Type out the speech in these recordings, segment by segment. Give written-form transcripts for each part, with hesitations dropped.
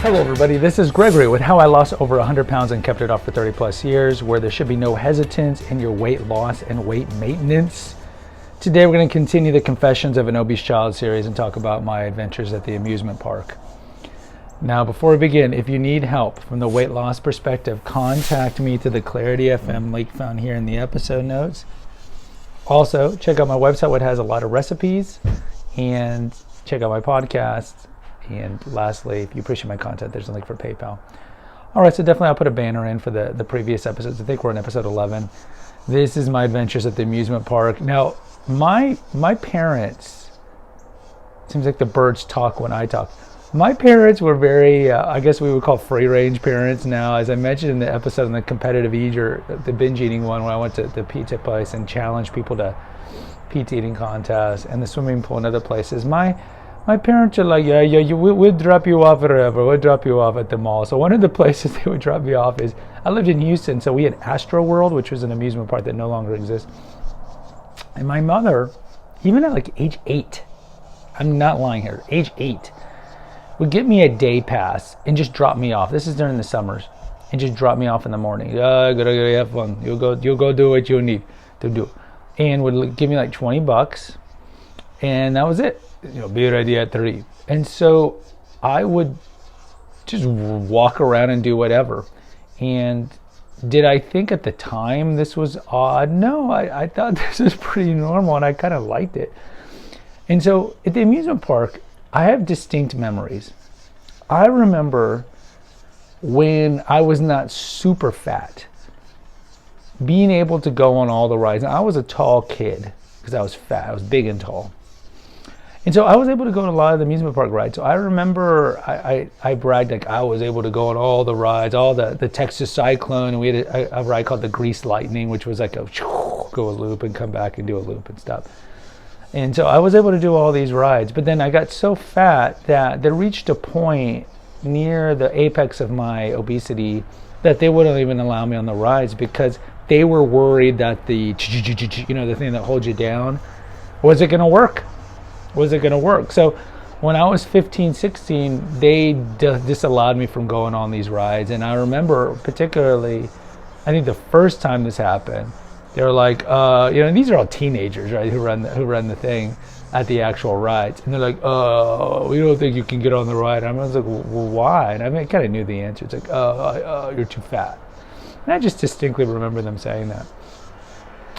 Hello everybody, this is Gregory with how I lost over 100 pounds and kept it off for 30 plus years, where there should be no hesitance in your weight loss and weight maintenance. Today we're going to continue the Confessions of an Obese Child series and talk about my adventures at the amusement park. Now before we begin, if you need help from the weight loss perspective, contact me to the Clarity FM link found here in the episode notes. Also, check out my website, which has a lot of recipes, and check out my podcast. And lastly, if you appreciate my content, there's a link for PayPal. All right, so definitely I'll put a banner in for the previous episodes. I think we're in episode 11. This is my adventures at the amusement park. Now, my parents, seems like the birds talk when I talk. My parents were very, I guess we would call free-range parents now. As I mentioned in the episode on the competitive eater, the binge eating one, when I went to the pizza place and challenged people to pizza eating contests, and the swimming pool and other places. My parents are like, we'll drop you off wherever. We'll drop you off at the mall. So one of the places they would drop me off is, I lived in Houston, so we had Astro World, which was an amusement park that no longer exists. And my mother, even at like age 8, I'm not lying here, age 8, would get me a day pass and just drop me off. This is during the summers. And just drop me off in the morning. Gotta go have fun. You'll go do what you need to do. And would give me like $20. And that was it. Be ready at 3. And so I would just walk around and do whatever. And did I think at the time this was odd? No, I thought this was pretty normal, and I kind of liked it. And so at the amusement park, I have distinct memories. I remember when I was not super fat, being able to go on all the rides. And I was a tall kid because I was fat. I was big and tall. And so I was able to go on a lot of the amusement park rides. So I remember I bragged like I was able to go on all the rides, all the Texas Cyclone, and we had a ride called the Grease Lightning, which was like go a loop and come back and do a loop and stuff. And so I was able to do all these rides. But then I got so fat that there reached a point near the apex of my obesity that they wouldn't even allow me on the rides because they were worried that the thing that holds you down, was it going to work? Was it going to work? So when I was 15, 16, they disallowed me from going on these rides. And I remember particularly, I think the first time this happened, they were like, these are all teenagers, right, who run the thing at the actual rides. And they're like, we don't think you can get on the ride. And I was like, well, why? And I kind of knew the answer. It's like, you're too fat. And I just distinctly remember them saying that.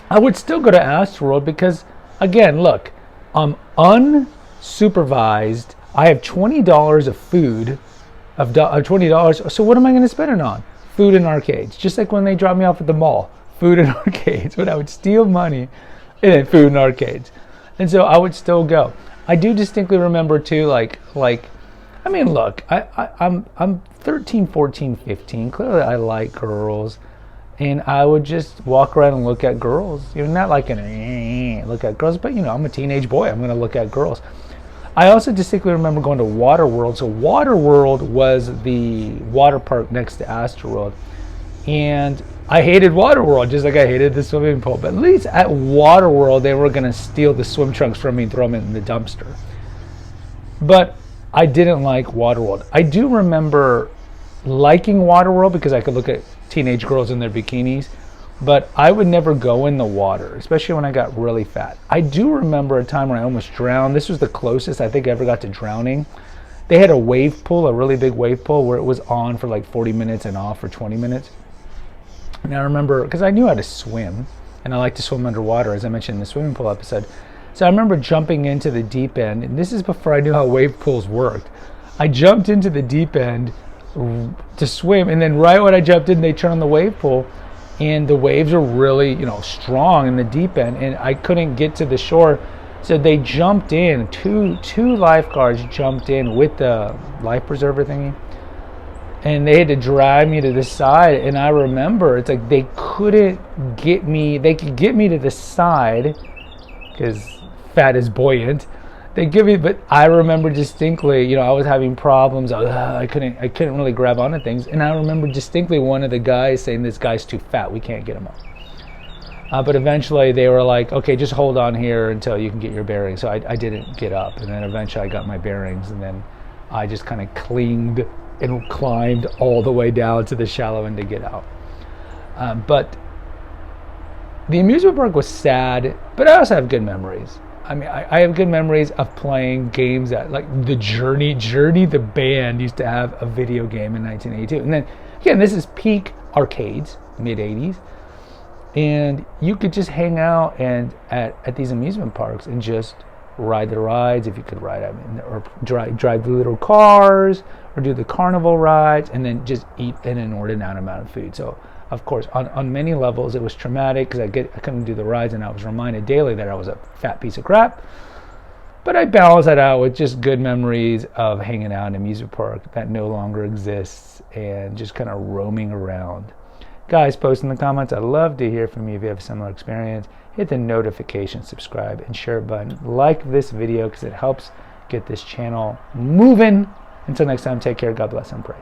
I would still go to Astroworld because, again, look, I'm unsupervised. I have $20 of food, of $20. So what am I going to spend it on? Food and arcades. Just like when they drop me off at the mall, food and arcades. When I would steal money and then food and arcades. And so I would still go. I do distinctly remember too, look, I'm 13, 14, 15. Clearly I like girls. And I would just walk around and look at girls. Not like look at girls, but I'm a teenage boy. I'm going to look at girls. I also distinctly remember going to Waterworld. So Waterworld was the water park next to Astroworld. And I hated Waterworld just like I hated the swimming pool. But at least at Waterworld, they were going to steal the swim trunks from me and throw them in the dumpster. But I didn't like Waterworld. I do remember liking Waterworld because I could look at teenage girls in their bikinis, but I would never go in the water, especially when I got really fat. I do remember a time where I almost drowned. This was the closest I think I ever got to drowning. They had a wave pool, a really big wave pool, where it was on for like 40 minutes and off for 20 minutes. And I remember, because I knew how to swim, and I like to swim underwater, as I mentioned in the swimming pool episode. So I remember jumping into the deep end, and this is before I knew how wave pools worked. I jumped into the deep end to swim, and then right when I jumped in, they turned on the wave pool, and the waves were really strong in the deep end, and I couldn't get to the shore. So they jumped in, two lifeguards jumped in with the life preserver thingy, and they had to drag me to the side. And I remember it's like they couldn't get me. They could get me to the side because fat is buoyant. They give me, but I remember distinctly, I was having problems. I couldn't really grab onto things. And I remember distinctly one of the guys saying, "This guy's too fat. We can't get him up." But eventually they were like, "Okay, just hold on here until you can get your bearings." So I didn't get up. And then eventually I got my bearings. And then I just kind of clinged and climbed all the way down to the shallow end to get out. But the amusement park was sad, but I also have good memories. I mean, I have good memories of playing games that, like the Journey, the band used to have a video game in 1982. And then, again, this is peak arcades, mid-80s. And you could just hang out and at these amusement parks and just ride the rides, if you could ride them, or drive the little cars, or do the carnival rides, and then just eat an inordinate amount of food. So, of course, on many levels, it was traumatic because I couldn't do the rides, and I was reminded daily that I was a fat piece of crap. But I balanced that out with just good memories of hanging out in an amusement park that no longer exists and just kind of roaming around. Guys, post in the comments. I'd love to hear from you if you have a similar experience. Hit the notification, subscribe, and share button. Like this video because it helps get this channel moving. Until next time, take care. God bless and pray.